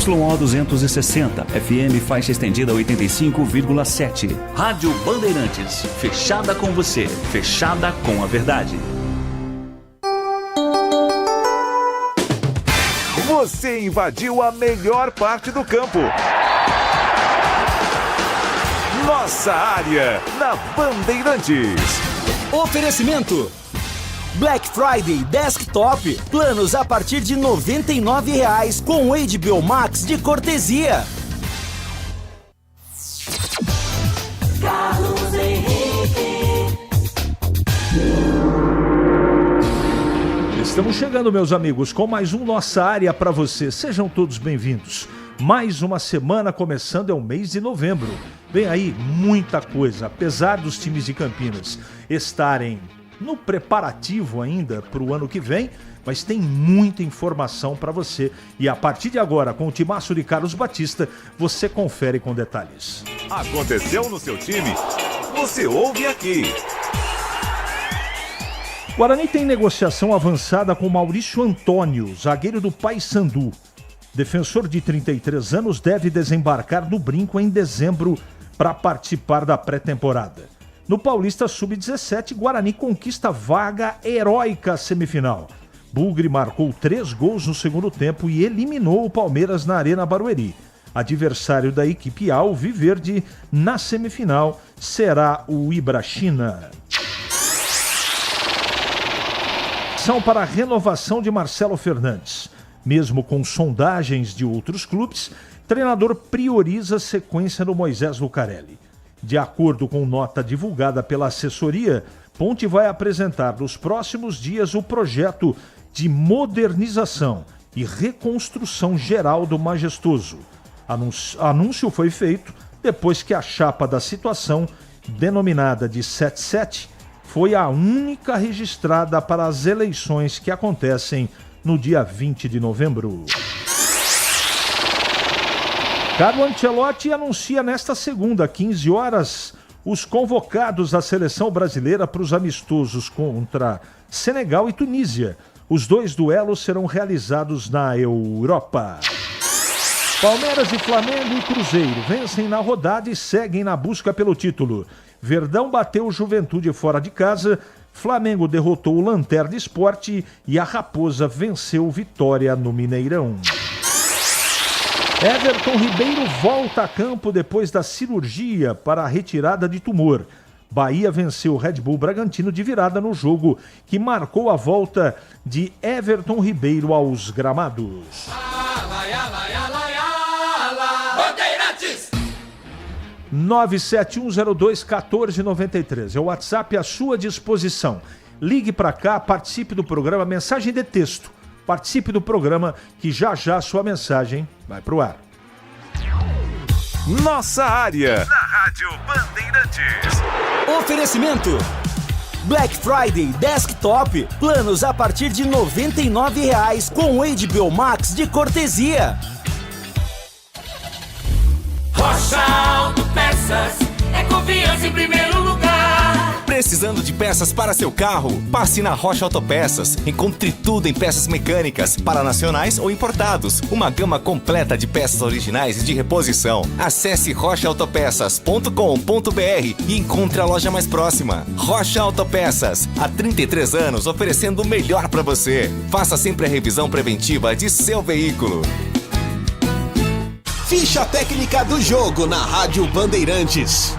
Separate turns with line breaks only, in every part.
ZYO 260, FM faixa estendida 85,7. Rádio Bandeirantes, fechada com você, fechada com a verdade.
Você invadiu a melhor parte do campo. Nossa área, na Bandeirantes.
Oferecimento Black Friday Desktop. Planos a partir de R$ 99,00 com HBO Max de cortesia.
Carlos Henrique.
Estamos chegando, meus amigos, com mais um Nossa Área para você. Sejam todos bem-vindos. Mais uma semana começando, é o mês de novembro. Vem aí muita coisa, apesar dos times de Campinas estarem no preparativo ainda para o ano que vem, mas tem muita informação para você. E a partir de agora, com o timaço de Carlos Batista, você confere com detalhes.
Aconteceu no seu time? Você ouve aqui.
Guarani tem negociação avançada com Maurício Antônio, zagueiro do Paysandu. Defensor de 33 anos deve desembarcar no Brinco em dezembro para participar da pré-temporada. No Paulista Sub-17, Guarani conquista vaga heróica semifinal. Bugre marcou 3 gols no segundo tempo e eliminou o Palmeiras na Arena Barueri. Adversário da equipe alviverde na semifinal será o Ibrachina. São para a renovação de Marcelo Fernandes. Mesmo com sondagens de outros clubes, treinador prioriza a sequência no Moisés Lucarelli. De acordo com nota divulgada pela assessoria, Ponte vai apresentar nos próximos dias o projeto de modernização e reconstrução geral do Majestoso. Anúncio foi feito depois que a chapa da situação, denominada de 77, foi a única registrada para as eleições que acontecem no dia 20 de novembro. Carlo Ancelotti anuncia nesta segunda, 15 horas, os convocados da seleção brasileira para os amistosos contra Senegal e Tunísia. Os 2 duelos serão realizados na Europa. Palmeiras e Flamengo e Cruzeiro vencem na rodada e seguem na busca pelo título. Verdão bateu o Juventude fora de casa, Flamengo derrotou o Lanterna Esporte e a Raposa venceu Vitória no Mineirão. Everton Ribeiro volta a campo depois da cirurgia para a retirada de tumor. Bahia venceu o Red Bull Bragantino de virada no jogo que marcou a volta de Everton Ribeiro aos gramados. 971021493 é o WhatsApp à sua disposição. Ligue para cá, participe do programa, mensagem de texto. Participe do programa que já já sua mensagem vai pro ar.
Nossa área, na Rádio Bandeirantes.
Oferecimento Black Friday Desktop. Planos a partir de R$ 99,00 com HBO Max de cortesia.
Rocha Autopeças, é confiança em primeiro lugar.
Precisando de peças para seu carro? Passe na Rocha Autopeças. Encontre tudo em peças mecânicas, para nacionais ou importados. Uma gama completa de peças originais e de reposição. Acesse rochaautopeças.com.br e encontre a loja mais próxima. Rocha Autopeças, há 33 anos oferecendo o melhor para você. Faça sempre a revisão preventiva de seu veículo.
Ficha técnica do jogo na Rádio Bandeirantes.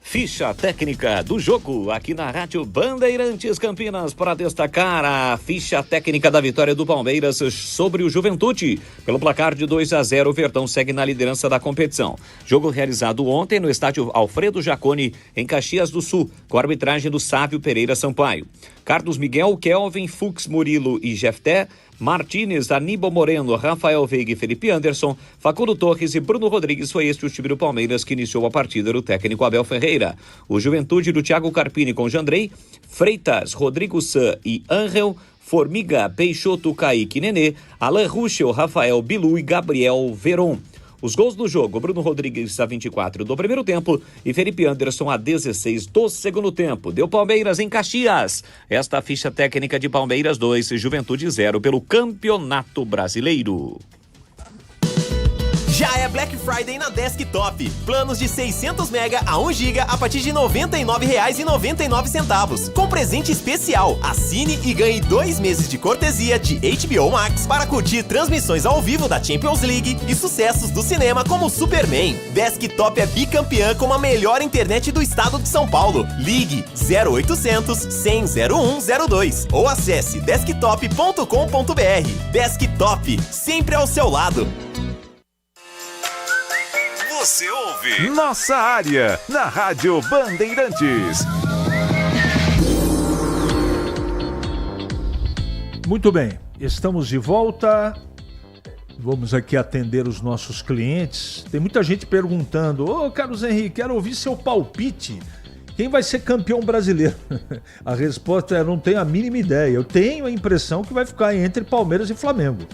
Ficha técnica do jogo aqui na Rádio Bandeirantes Campinas para destacar a ficha técnica da vitória do Palmeiras sobre o Juventude. Pelo placar de 2-0, o Verdão segue na liderança da competição. Jogo realizado ontem no estádio Alfredo Jaconi, em Caxias do Sul, com a arbitragem do Sávio Pereira Sampaio. Carlos Miguel, Kelvin, Fux, Murilo e Jefté, Martínez, Aníbal Moreno, Rafael Veiga e Felipe Anderson, Facundo Torres e Bruno Rodrigues. Foi este o time do Palmeiras que iniciou a partida do técnico Abel Ferreira. O Juventude do Thiago Carpini com Jandrei, Freitas, Rodrigo San e Ángel, Formiga, Peixoto, Kaique, Nenê, Alain Ruschel, Rafael Bilu e Gabriel Veron. Os gols do jogo, Bruno Rodrigues a 24 do primeiro tempo e Felipe Anderson a 16 do segundo tempo. Deu Palmeiras em Caxias. Esta ficha técnica de Palmeiras 2, Juventude 0 pelo Campeonato Brasileiro.
Já é Black Friday na Desktop. Planos de 600 MB a 1 GB a partir de R$ 99,99. Com presente especial. Assine e ganhe 2 meses de cortesia de HBO Max para curtir transmissões ao vivo da Champions League e sucessos do cinema como Superman. Desktop é bicampeã com a melhor internet do estado de São Paulo. Ligue 0800 100 0102 ou acesse desktop.com.br. Desktop, sempre ao seu lado.
Você ouve Nossa Área, na Rádio Bandeirantes.
Muito bem, estamos de volta. Vamos aqui atender os nossos clientes. Tem muita gente perguntando: ô Carlos Henrique, quero ouvir seu palpite. Quem vai ser campeão brasileiro? A resposta é: não tenho a mínima ideia. Eu tenho a impressão que vai ficar entre Palmeiras e Flamengo.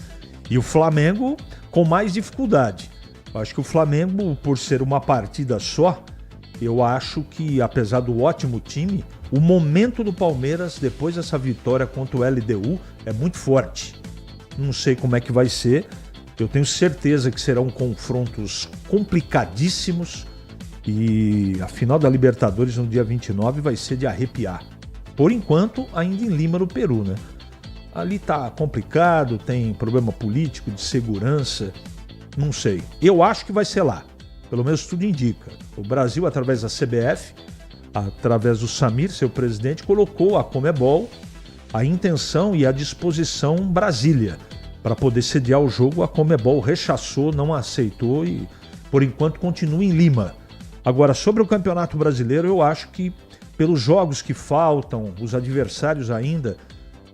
E o Flamengo com mais dificuldade. Acho que o Flamengo, por ser uma partida só, eu acho que, apesar do ótimo time, o momento do Palmeiras, depois dessa vitória contra o LDU, é muito forte. Não sei como é que vai ser. Eu tenho certeza que serão confrontos complicadíssimos e a final da Libertadores no dia 29 vai ser de arrepiar. Por enquanto, ainda em Lima, no Peru, né? Ali tá complicado, tem problema político, de segurança. Não sei. Eu acho que vai ser lá. Pelo menos tudo indica. O Brasil, através da CBF, através do Samir, seu presidente, colocou a Conmebol a intenção e a disposição Brasília para poder sediar o jogo. A Conmebol rechaçou, não aceitou e, por enquanto, continua em Lima. Agora, sobre o Campeonato Brasileiro, eu acho que, pelos jogos que faltam, os adversários ainda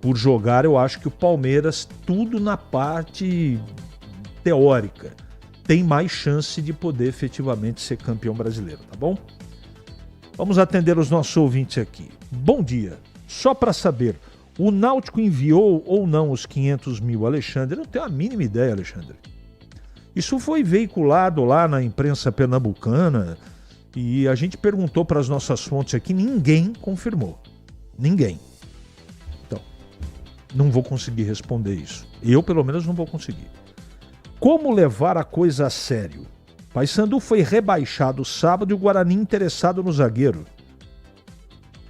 por jogar, eu acho que o Palmeiras, tudo na parte teórica, tem mais chance de poder efetivamente ser campeão brasileiro, tá bom? Vamos atender os nossos ouvintes aqui. Bom dia. Só para saber, o Náutico enviou ou não os 500 mil, Alexandre? Eu não tenho a mínima ideia, Alexandre. Isso foi veiculado lá na imprensa pernambucana e a gente perguntou para as nossas fontes aqui, ninguém confirmou. Ninguém. Então, não vou conseguir responder isso. Eu, pelo menos, não vou conseguir. Como levar a coisa a sério? Paysandu foi rebaixado sábado e o Guarani interessado no zagueiro.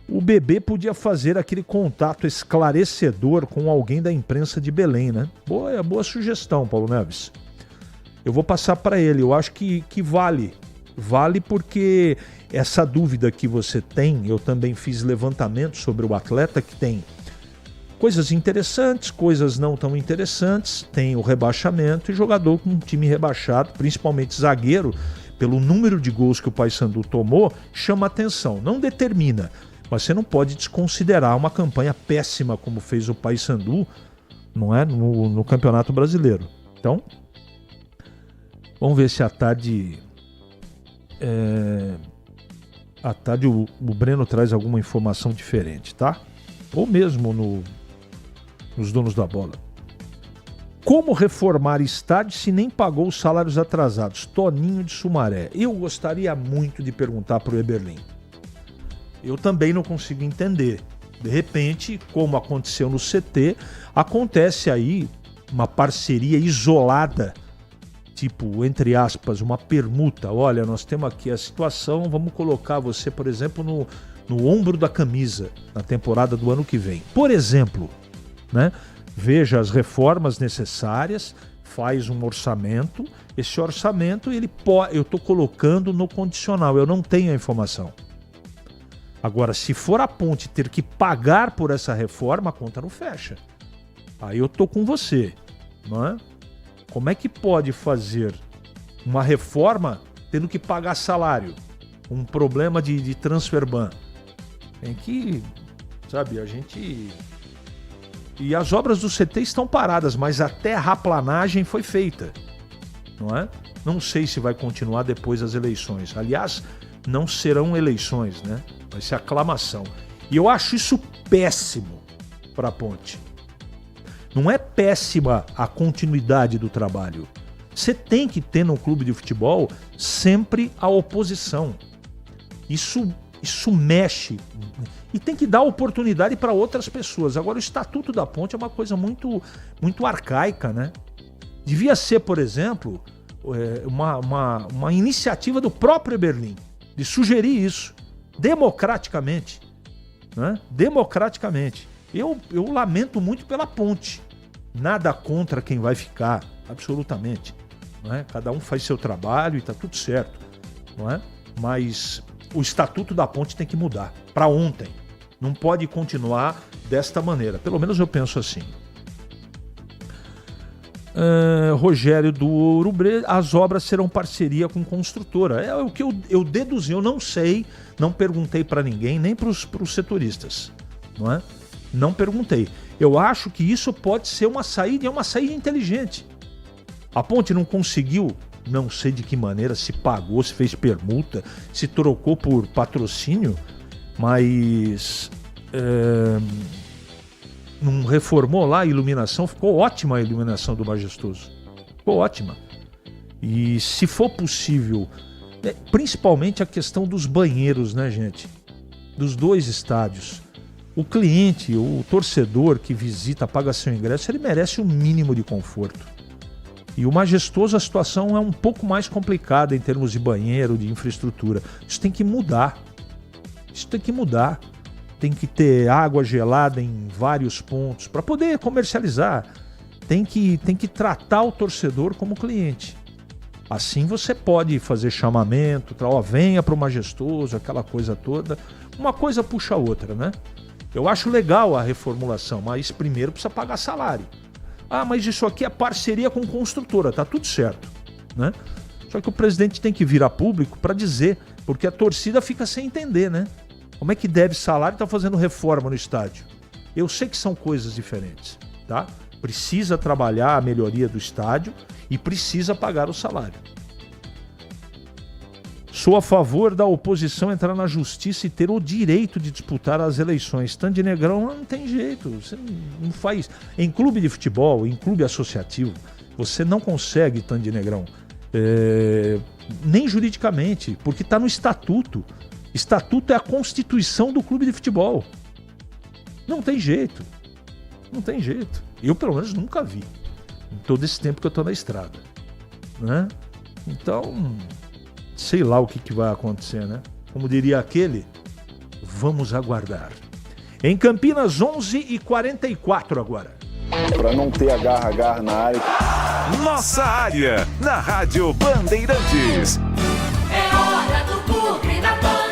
O Bebê podia fazer aquele contato esclarecedor com alguém da imprensa de Belém, né? Boa sugestão, Paulo Neves. Eu vou passar para ele. Eu acho que vale. Vale porque essa dúvida que você tem, eu também fiz levantamento sobre o atleta que tem coisas interessantes, coisas não tão interessantes, tem o rebaixamento e jogador com um time rebaixado, principalmente zagueiro, pelo número de gols que o Paysandu tomou, chama atenção. Não determina, mas você não pode desconsiderar uma campanha péssima como fez o Paysandu, não é? No Campeonato Brasileiro. Então, vamos ver se à tarde o Breno traz alguma informação diferente, tá? Ou mesmo nos donos da bola. Como reformar estádio se nem pagou os salários atrasados? Toninho de Sumaré. Eu gostaria muito de perguntar para o Eberlin. Eu também não consigo entender. De repente, como aconteceu no CT, acontece aí uma parceria isolada, tipo, entre aspas, uma permuta. Olha, nós temos aqui a situação, vamos colocar você, por exemplo, no ombro da camisa na temporada do ano que vem. Por exemplo, né? Veja as reformas necessárias, faz um orçamento, esse orçamento eu estou colocando no condicional, eu não tenho a informação. Agora, se for a ponte ter que pagar por essa reforma, a conta não fecha. Aí eu estou com você, não é? Como é que pode fazer uma reforma tendo que pagar salário? Um problema de transfer ban. Tem que, sabe, a gente... E as obras do CT estão paradas, mas a terraplanagem foi feita, não é? Não sei se vai continuar depois das eleições. Aliás, não serão eleições, né? Vai ser aclamação. E eu acho isso péssimo para a ponte. Não é péssima a continuidade do trabalho. Você tem que ter no clube de futebol sempre a oposição. Isso mexe. E tem que dar oportunidade para outras pessoas. Agora, o Estatuto da Ponte é uma coisa muito, muito arcaica, né? Devia ser, por exemplo, uma iniciativa do próprio Eberlin, de sugerir isso, democraticamente. Né? Democraticamente. Eu lamento muito pela Ponte. Nada contra quem vai ficar, absolutamente. Não é? Cada um faz seu trabalho e está tudo certo. Não é? Mas o Estatuto da Ponte tem que mudar para ontem. Não pode continuar desta maneira. Pelo menos eu penso assim. Rogério do Ouro Preto, as obras serão parceria com construtora. É o que eu deduzi, eu não sei, não perguntei para ninguém, nem para os setoristas. Não é? Não perguntei. Eu acho que isso pode ser uma saída, é uma saída inteligente. A Ponte não conseguiu, não sei de que maneira, se pagou, se fez permuta, se trocou por patrocínio, mas não reformou lá a iluminação. Ficou ótima a iluminação do Majestoso. Ficou ótima. E se for possível, principalmente a questão dos banheiros, né, gente? Dos dois estádios. O cliente, o torcedor que visita, paga seu ingresso, ele merece um mínimo de conforto. E o Majestoso, a situação é um pouco mais complicada em termos de banheiro, de infraestrutura. Isso tem que mudar. Isso tem que mudar. Tem que ter água gelada em vários pontos para poder comercializar. Tem que tratar o torcedor como cliente. Assim você pode fazer chamamento, venha para o Majestoso, aquela coisa toda. Uma coisa puxa a outra, né? Eu acho legal a reformulação, mas primeiro precisa pagar salário. Ah, mas isso aqui é parceria com construtora, tá tudo certo, né? Só que o presidente tem que vir a público para dizer, porque a torcida fica sem entender, né? Como é que deve salário e tá fazendo reforma no estádio? Eu sei que são coisas diferentes, tá? Precisa trabalhar a melhoria do estádio e precisa pagar o salário. Sou a favor da oposição entrar na justiça e ter o direito de disputar as eleições. Tanto Negrão não tem jeito. Você não faz. Em clube de futebol, em clube associativo, você não consegue Tanto Negrão. Nem juridicamente, porque está no estatuto. Estatuto é a constituição do clube de futebol. Não tem jeito. Não tem jeito. Eu, pelo menos, nunca vi. Em todo esse tempo que eu estou na estrada. Né? Então, sei lá o que vai acontecer, né? Como diria aquele, vamos aguardar. Em Campinas, 11h44 agora.
Para não ter agarra na área.
Nossa área, na Rádio Bandeirantes.
É hora do Bugre na Band.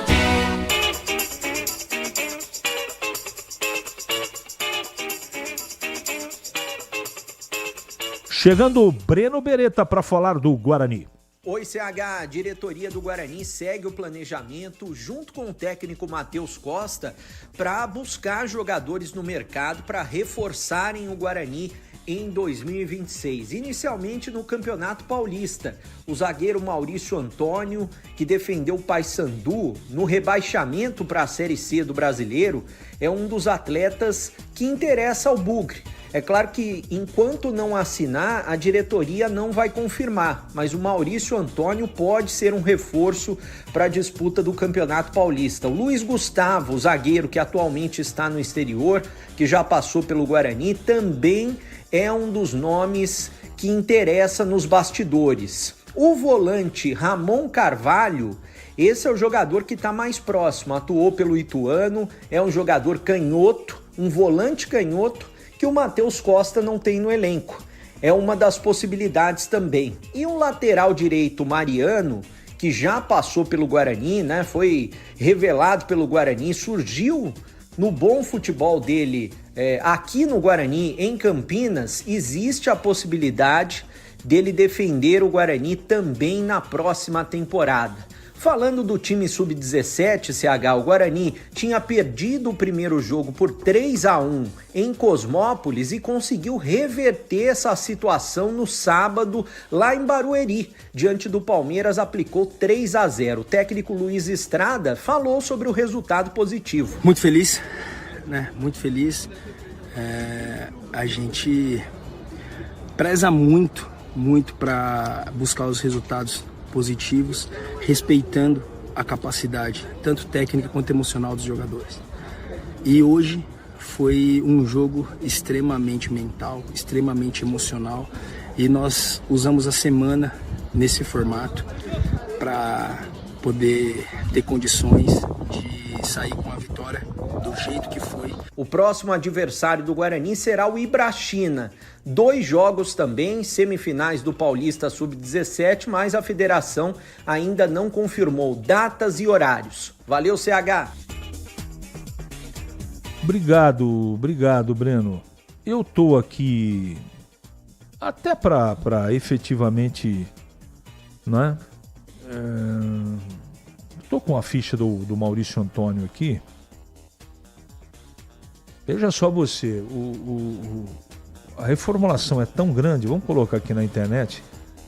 Chegando o Breno Beretta para falar do Guarani.
Oi, CH, a diretoria do Guarani segue o planejamento junto com o técnico Matheus Costa para buscar jogadores no mercado para reforçarem o Guarani em 2026, inicialmente no Campeonato Paulista. O zagueiro Maurício Antônio, que defendeu o Paysandu no rebaixamento para a Série C do Brasileiro, é um dos atletas que interessa ao Bugre. É claro que enquanto não assinar, a diretoria não vai confirmar, mas o Maurício Antônio pode ser um reforço para a disputa do Campeonato Paulista. O Luiz Gustavo, o zagueiro que atualmente está no exterior, que já passou pelo Guarani, também é um dos nomes que interessa nos bastidores. O volante Ramon Carvalho, esse é o jogador que está mais próximo, atuou pelo Ituano, é um jogador canhoto, um volante canhoto, que o Matheus Costa não tem no elenco. É uma das possibilidades também. E o lateral direito Mariano, que já passou pelo Guarani, né? Foi revelado pelo Guarani, surgiu no bom futebol dele aqui no Guarani, em Campinas. Existe a possibilidade dele defender o Guarani também na próxima temporada. Falando do time sub-17, CH, o Guarani tinha perdido o primeiro jogo por 3-1 em Cosmópolis e conseguiu reverter essa situação no sábado lá em Barueri. Diante do Palmeiras, aplicou 3-0. O técnico Luiz Estrada falou sobre o resultado positivo.
Muito feliz, né? Muito feliz. A gente preza muito muito para buscar os resultados positivos, respeitando a capacidade, tanto técnica quanto emocional dos jogadores. E hoje foi um jogo extremamente mental, extremamente emocional, e nós usamos a semana nesse formato para poder ter condições de sair com a vitória do jeito que foi.
O próximo adversário do Guarani será o Ibrachina. 2 jogos também, semifinais do Paulista Sub-17, mas a federação ainda não confirmou datas e horários. Valeu, CH!
Obrigado, Breno. Eu tô aqui até para efetivamente, né? Tô com a ficha do Maurício Antônio aqui. Veja só você, a reformulação é tão grande, vamos colocar aqui na internet,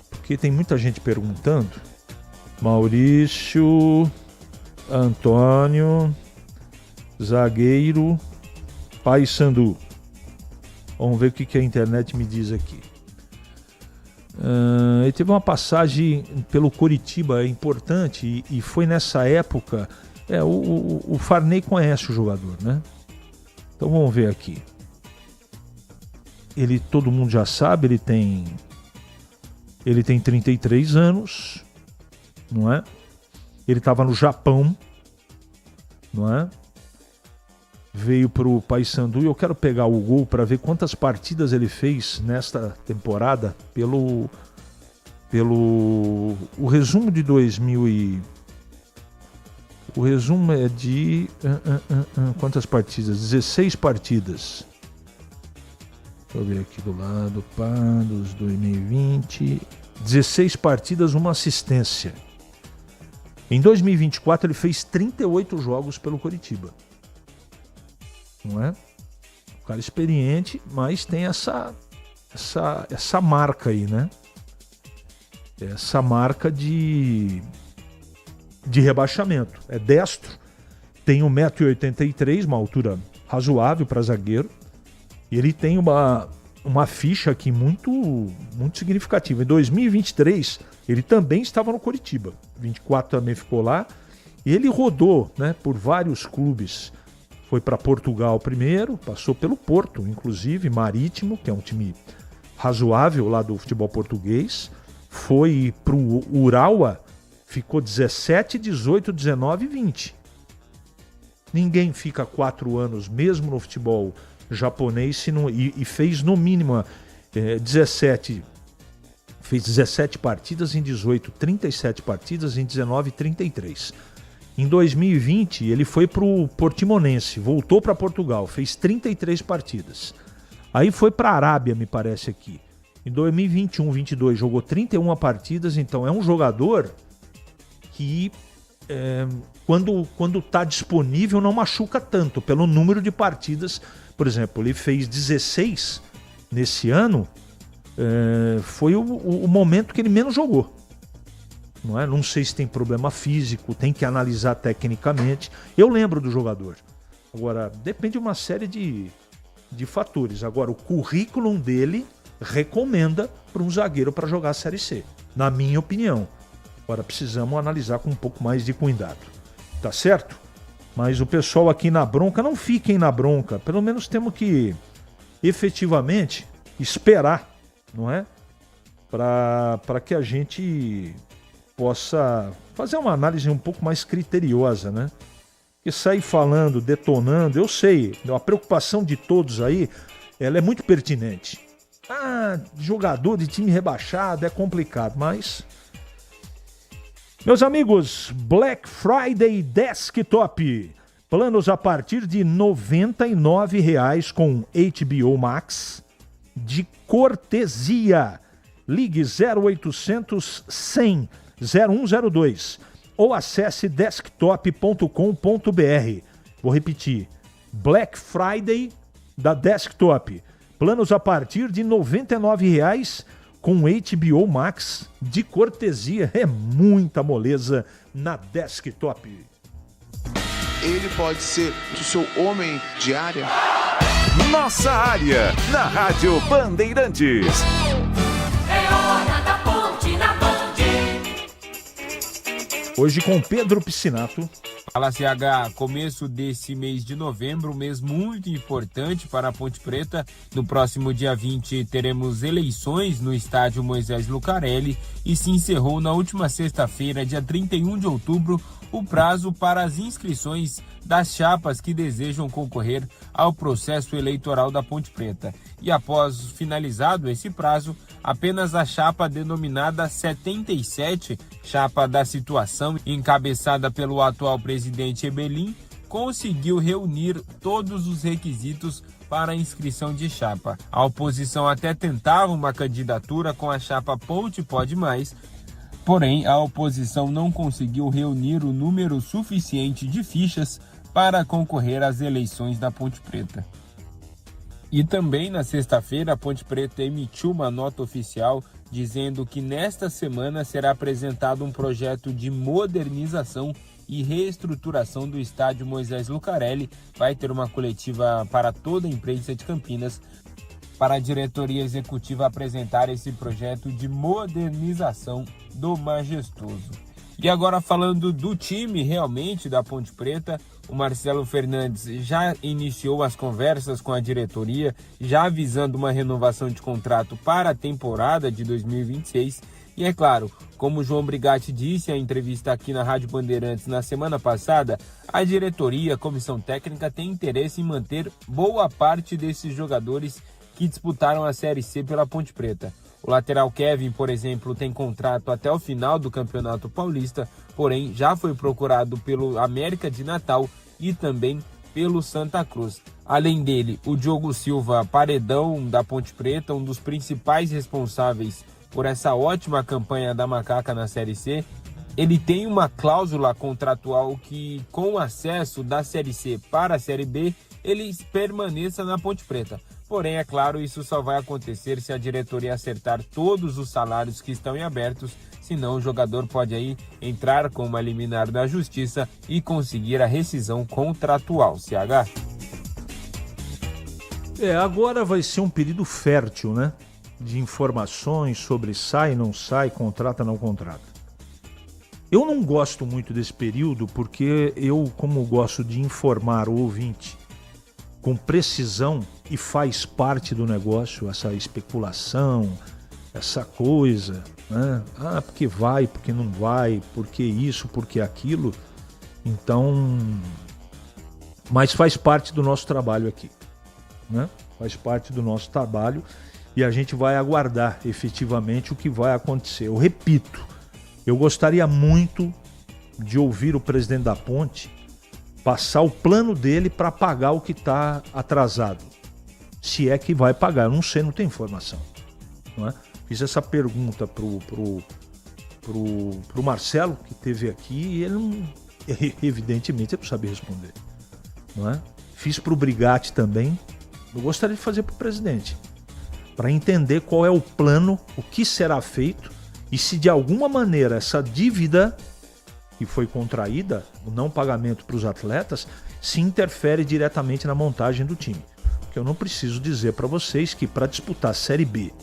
porque tem muita gente perguntando. Maurício Antônio, zagueiro, Paysandu. Vamos ver o que a internet me diz aqui. Ele teve uma passagem pelo Coritiba importante e foi nessa época. O Farney conhece o jogador, né? Então vamos ver aqui. Todo mundo já sabe, ele tem 33 anos, não é? Ele estava no Japão, não é? Veio para o Paysandu e eu quero pegar o gol para ver quantas partidas ele fez nesta temporada pelo o resumo de 2000 o resumo é de quantas partidas? 16 partidas. Deixa eu ver aqui do lado, dos 2020, 16 partidas, uma assistência. Em 2024 ele fez 38 jogos pelo Coritiba. Não é? Um cara experiente, mas tem essa marca aí, né? Essa marca de rebaixamento. É destro, tem 1,83 m, uma altura razoável para zagueiro, e ele tem uma ficha aqui muito significativa. Em 2023, ele também estava no Coritiba. 24 também ficou lá, e ele rodou, né, por vários clubes. Foi para Portugal primeiro, passou pelo Porto, inclusive, Marítimo, que é um time razoável lá do futebol português. Foi para o Urawa, ficou 17, 18, 19 e 20. Ninguém fica 4 anos, mesmo no futebol japonês, e fez no mínimo 17. Fez 17 partidas, em 18, 37 partidas, em 19, 33. Em 2020, ele foi para o Portimonense, voltou para Portugal, fez 33 partidas. Aí foi para a Arábia, me parece aqui. Em 2021, 22, jogou 31 partidas, então é um jogador que, quando está disponível, não machuca tanto, pelo número de partidas. Por exemplo, ele fez 16 nesse ano, foi o momento que ele menos jogou. Não é? Não sei se tem problema físico, tem que analisar tecnicamente. Eu lembro do jogador. Agora, depende de uma série de fatores. Agora, o currículo dele recomenda para um zagueiro para jogar a Série C, na minha opinião. Agora, precisamos analisar com um pouco mais de cuidado. Tá certo? Mas o pessoal aqui na bronca, não fiquem na bronca. Pelo menos temos que, efetivamente, esperar, não é? Para que a gente possa fazer uma análise um pouco mais criteriosa, né? Porque sair falando, detonando, eu sei, a preocupação de todos aí, ela é muito pertinente. Jogador de time rebaixado é complicado, mas... Meus amigos, Black Friday Desktop. Planos a partir de R$ 99,00 com HBO Max de cortesia. Ligue 0800 100 0102 ou acesse desktop.com.br. Vou repetir, Black Friday da Desktop. Planos a partir de R$ 99,00 com HBO Max de cortesia. É muita moleza na Desktop.
Ele pode ser o seu homem de área.
Nossa área, na Rádio Bandeirantes.
É hora
Hoje com Pedro Piscinato.
Fala, CH, começo desse mês de novembro, um mês muito importante para a Ponte Preta. No próximo dia 20 teremos eleições no estádio Moisés Lucarelli e se encerrou na última sexta-feira, dia 31 de outubro, o prazo para as inscrições das chapas que desejam concorrer ao processo eleitoral da Ponte Preta. E após finalizado esse prazo, apenas a chapa denominada 77, chapa da situação, encabeçada pelo atual presidente Ebelin, conseguiu reunir todos os requisitos para a inscrição de chapa. A oposição até tentava uma candidatura com a chapa Ponte Pode Mais, porém a oposição não conseguiu reunir o número suficiente de fichas para concorrer às eleições da Ponte Preta. E também na sexta-feira a Ponte Preta emitiu uma nota oficial dizendo que nesta semana será apresentado um projeto de modernização e reestruturação do estádio Moisés Lucarelli. Vai ter uma coletiva para toda a imprensa de Campinas para a diretoria executiva apresentar esse projeto de modernização do Majestoso. E agora falando do time realmente da Ponte Preta, o Marcelo Fernandes já iniciou as conversas com a diretoria, já avisando uma renovação de contrato para a temporada de 2026. E é claro, como o João Brigatti disse em entrevista aqui na Rádio Bandeirantes na semana passada, a diretoria, a comissão técnica tem interesse em manter boa parte desses jogadores que disputaram a Série C pela Ponte Preta. O lateral Kevin, por exemplo, tem contrato até o final do Campeonato Paulista, porém já foi procurado pelo América de Natal e também pelo Santa Cruz. Além dele, o Diogo Silva, paredão da Ponte Preta, um dos principais responsáveis por essa ótima campanha da Macaca na Série C, ele tem uma cláusula contratual que, com o acesso da Série C para a Série B, ele permaneça na Ponte Preta. Porém, é claro, isso só vai acontecer se a diretoria acertar todos os salários que estão em abertos, senão o jogador pode aí entrar com uma liminar da justiça e conseguir a rescisão contratual. CH?
Agora vai ser um período fértil, né? De informações sobre sai, não sai, contrata, não contrata. Eu não gosto muito desse período porque eu, como gosto de informar o ouvinte com precisão e faz parte do negócio, essa especulação, essa coisa, né? Porque vai, porque não vai, porque isso, porque aquilo. Então, mas faz parte do nosso trabalho aqui, né? Faz parte do nosso trabalho e a gente vai aguardar efetivamente o que vai acontecer. Eu repito, eu gostaria muito de ouvir o presidente da Ponte passar o plano dele para pagar o que está atrasado. Se é que vai pagar, eu não sei, não tem informação. Não é? Fiz essa pergunta pro Marcelo, que esteve aqui, e ele não, evidentemente ele não sabia responder. Não é? Fiz pro Brigatti também, eu gostaria de fazer pro presidente, para entender qual é o plano, o que será feito, e se de alguma maneira essa dívida que foi contraída, o não pagamento para os atletas, se interfere diretamente na montagem do time. Porque eu não preciso dizer para vocês que para disputar a Série B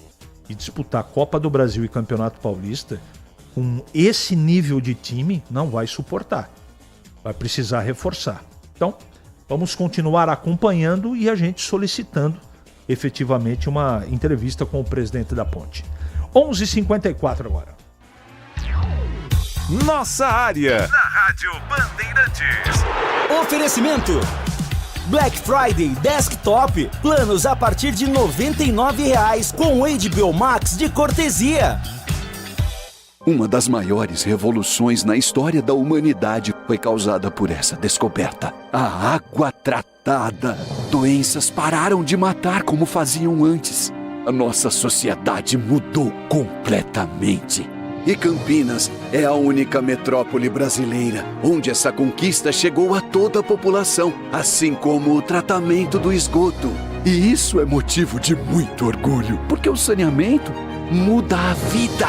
e disputar a Copa do Brasil e Campeonato Paulista, com esse nível de time, não vai suportar. Vai precisar reforçar. Então, vamos continuar acompanhando e a gente solicitando efetivamente uma entrevista com o presidente da Ponte. 11h54 agora.
Nossa área, na Rádio Bandeirantes.
Oferecimento Black Friday Desktop. Planos a partir de R$ 99,00 com HBO Max de cortesia.
Uma das maiores revoluções na história da humanidade foi causada por essa descoberta. A água tratada. Doenças pararam de matar como faziam antes. A nossa sociedade mudou completamente. E Campinas é a única metrópole brasileira onde essa conquista chegou a toda a população, assim como o tratamento do esgoto. E isso é motivo de muito orgulho, porque o saneamento muda a vida.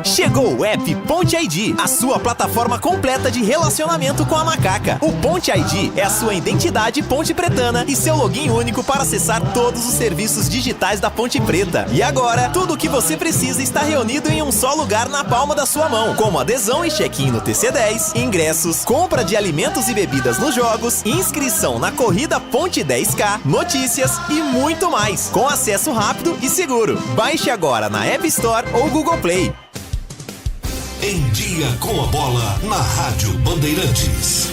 Chegou o app Ponte ID, a sua plataforma completa de relacionamento com a macaca. O Ponte ID é a sua identidade ponte pretana e seu login único para acessar todos os serviços digitais da Ponte Preta. E agora, tudo o que você precisa está reunido em um só lugar na palma da sua mão, como adesão e check-in no TC10, ingressos, compra de alimentos e bebidas nos jogos, inscrição na corrida Ponte 10K, notícias e muito mais, com acesso rápido e seguro. Baixe agora na App Store ou Google Play.
Em Dia com a Bola, na Rádio Bandeirantes.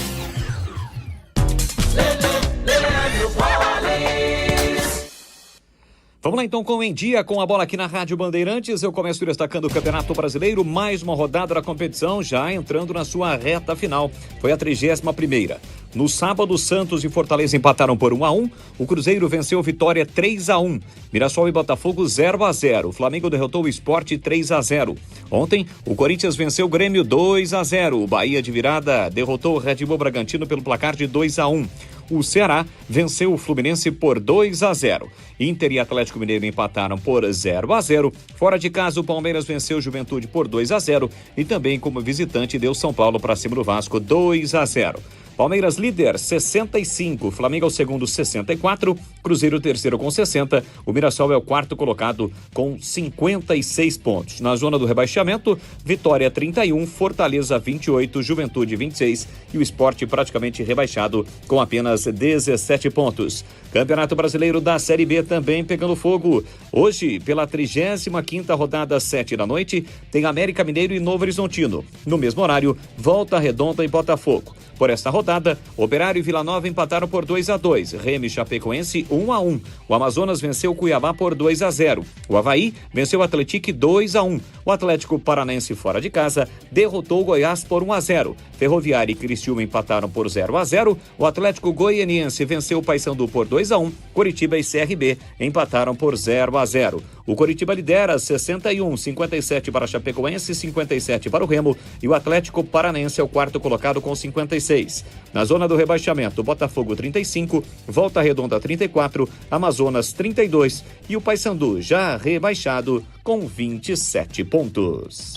Vamos lá então com Em Dia com a Bola aqui na Rádio Bandeirantes. Eu começo destacando o Campeonato Brasileiro, mais uma rodada da competição, já entrando na sua reta final. Foi a 31ª. No sábado, Santos e Fortaleza empataram por 1-1. O Cruzeiro venceu Vitória 3-1. Mirassol e Botafogo 0-0. O Flamengo derrotou o Sport 3-0. Ontem, o Corinthians venceu o Grêmio 2-0. O Bahia de virada derrotou o Red Bull Bragantino pelo placar de 2-1. O Ceará venceu o Fluminense por 2-0. Inter e Atlético Mineiro empataram por 0-0. Fora de casa, o Palmeiras venceu o Juventude por 2-0 e também como visitante deu São Paulo para cima do Vasco 2-0. Palmeiras líder, 65. Flamengo é o segundo, 64. Cruzeiro terceiro com 60. O Mirassol é o quarto colocado com 56 pontos. Na zona do rebaixamento, Vitória 31, Fortaleza 28, Juventude 26 e o Sport praticamente rebaixado com apenas 17 pontos. Campeonato Brasileiro da Série B também pegando fogo. Hoje, pela 35ª rodada, às 7h, tem América Mineiro e Novo Horizontino. No mesmo horário, Volta Redonda e Botafogo. Por esta rodada, Operário e Vila Nova empataram por 2-2. Remo e Chapecoense 1-1. O Amazonas venceu o Cuiabá por 2-0. O Avaí venceu o Atlético 2-1. O Atlético Paranaense fora de casa derrotou o Goiás por 1-0. Ferroviária e Criciúma empataram por 0-0. O Atlético Goianiense venceu o Paysandu por 2-1. Coritiba e CRB empataram por 0-0. O Coritiba lidera 61, 57 para a Chapecoense, 57 para o Remo e o Atlético Paranaense é o quarto colocado com 56. Na zona do rebaixamento, Botafogo 35, Volta Redonda 34, Amazonas 32 e o Paysandu já rebaixado com 27 pontos.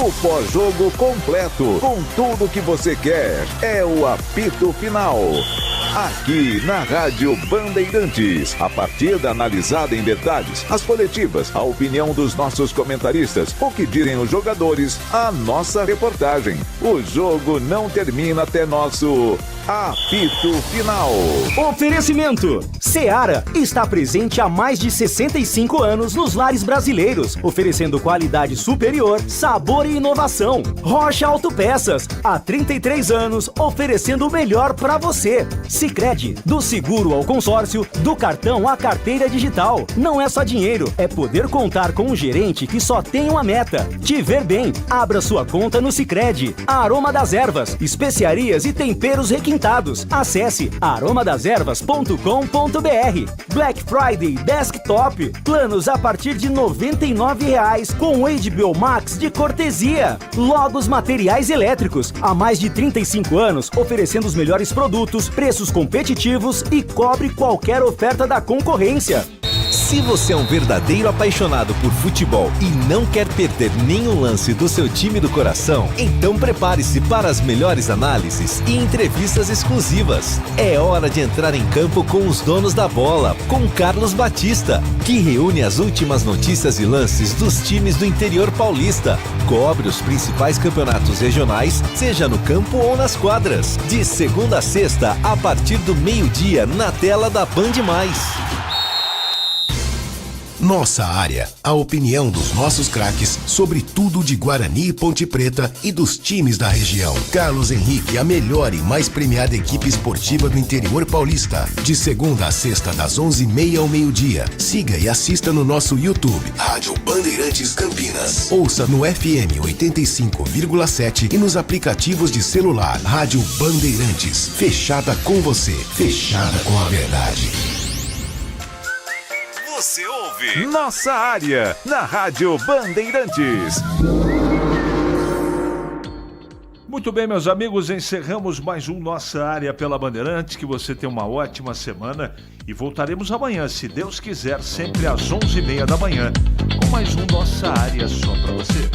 O pós-jogo completo, com tudo que você quer, é o apito final. Aqui na Rádio Bandeirantes, a partida analisada em detalhes, as coletivas, a opinião dos nossos comentaristas, o que direm os jogadores, a nossa reportagem. O jogo não termina até nosso apito final.
Oferecimento: Seara está presente há mais de 65 anos nos lares brasileiros, oferecendo qualidade superior, sabor e inovação. Rocha Autopeças, há 33 anos, oferecendo o melhor para você. Sicredi, do seguro ao consórcio, do cartão à carteira digital. Não é só dinheiro, é poder contar com um gerente que só tem uma meta: te ver bem. Abra sua conta no Sicredi. Aroma das Ervas, especiarias e temperos requintados. Acesse aromadeservas.com.br. Black Friday Desktop, planos a partir de R$ 99,00 com HBO Max de cortesia. Logos Materiais Elétricos, há mais de 35 anos, oferecendo os melhores produtos, preços competitivos e cobre qualquer oferta da concorrência.
Se você é um verdadeiro apaixonado por futebol e não quer perder nenhum lance do seu time do coração, então prepare-se para as melhores análises e entrevistas exclusivas. É hora de entrar em campo com os donos da bola, com Carlos Batista, que reúne as últimas notícias e lances dos times do interior paulista. Cobre os principais campeonatos regionais, seja no campo ou nas quadras. De segunda a sexta, a partir do meio-dia, na tela da Band+.
Nossa área, a opinião dos nossos craques sobre tudo de Guarani e Ponte Preta e dos times da região. Carlos Henrique, a melhor e mais premiada equipe esportiva do interior paulista. De segunda a sexta, das 11h30 ao meio-dia. Siga e assista no nosso YouTube, Rádio Bandeirantes Campinas. Ouça no FM 85,7 e nos aplicativos de celular. Rádio Bandeirantes, fechada com você, fechada com a verdade.
Você ouve Nossa Área, na Rádio Bandeirantes.
Muito bem, meus amigos, encerramos mais um Nossa Área pela Bandeirantes. Que você tenha uma ótima semana e voltaremos amanhã, se Deus quiser, sempre às 11h30 da manhã, com mais um Nossa Área só para você.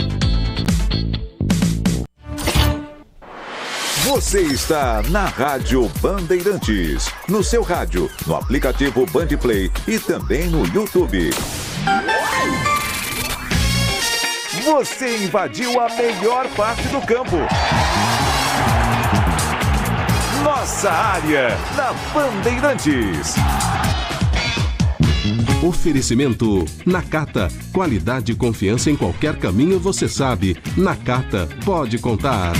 Você está na Rádio Bandeirantes, no seu rádio, no aplicativo Bandplay e também no YouTube. Você invadiu a melhor parte do campo. Nossa Área, na Bandeirantes.
Oferecimento Nakata. Qualidade e confiança em qualquer caminho, você sabe. Nakata, pode contar.